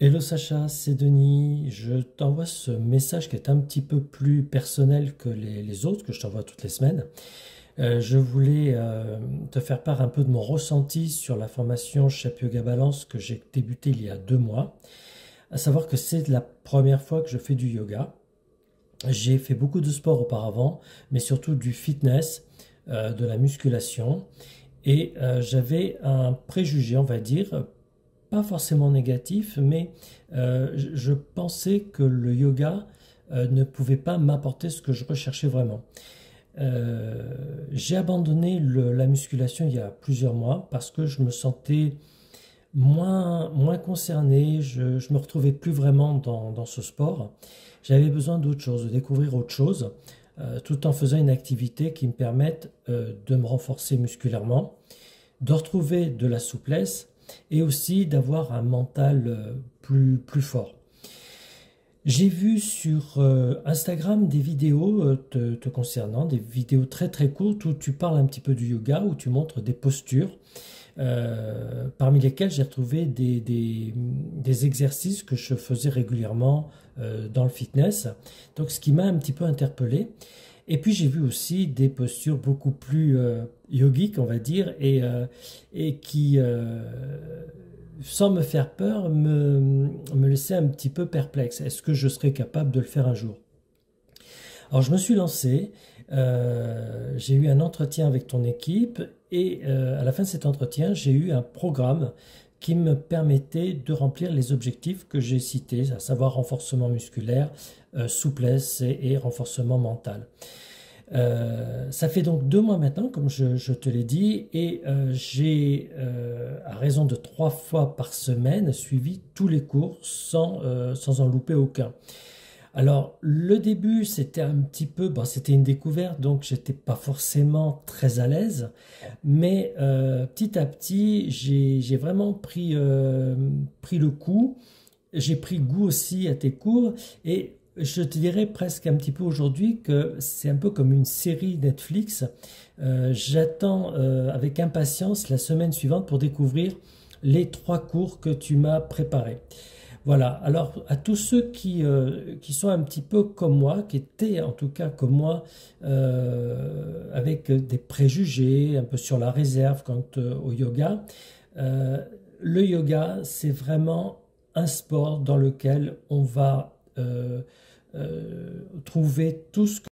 Hello Sacha, c'est Denis. Je t'envoie ce message qui est un petit peu plus personnel que les autres que je t'envoie toutes les semaines. Je voulais te faire part un peu de mon ressenti sur la formation Chef Yoga Balance que j'ai débuté il y a 2 mois. À savoir que c'est la première fois que je fais du yoga. J'ai fait beaucoup de sport auparavant, mais surtout du fitness, de la musculation. Et j'avais un préjugé, on va dire, pas forcément négatif, mais je pensais que le yoga ne pouvait pas m'apporter ce que je recherchais vraiment. J'ai abandonné la musculation il y a plusieurs mois parce que je me sentais moins concerné, je me retrouvais plus vraiment dans ce sport. J'avais besoin d'autre chose, de découvrir autre chose, tout en faisant une activité qui me permette de me renforcer musculairement, de retrouver de la souplesse et aussi d'avoir un mental plus fort. J'ai vu sur Instagram des vidéos te concernant, des vidéos très très courtes où tu parles un petit peu du yoga, où tu montres des postures, parmi lesquelles j'ai retrouvé des exercices que je faisais régulièrement dans le fitness. Donc ce qui m'a un petit peu interpellé. Et puis j'ai vu aussi des postures beaucoup plus yogiques, on va dire, et qui, sans me faire peur, me laissaient un petit peu perplexe. Est-ce que je serais capable de le faire un jour? Alors je me suis lancé, j'ai eu un entretien avec ton équipe et à la fin de cet entretien, j'ai eu un programme qui me permettait de remplir les objectifs que j'ai cités, à savoir renforcement musculaire, souplesse et renforcement mental. Ça fait donc 2 mois maintenant, comme je te l'ai dit, et j'ai, à raison de 3 fois par semaine, suivi tous les cours sans en louper aucun. Alors, le début, c'était un petit peu, bon, c'était une découverte, donc j'étais pas forcément très à l'aise, mais petit à petit, j'ai vraiment pris le coup. J'ai pris goût aussi à tes cours et je te dirais presque un petit peu aujourd'hui que c'est un peu comme une série Netflix. J'attends avec impatience la semaine suivante pour découvrir les 3 cours que tu m'as préparés. Voilà, alors à tous ceux qui sont un petit peu comme moi, qui étaient en tout cas comme moi, avec des préjugés, un peu sur la réserve quant au yoga, euh, le yoga, c'est vraiment un sport dans lequel on va trouver tout ce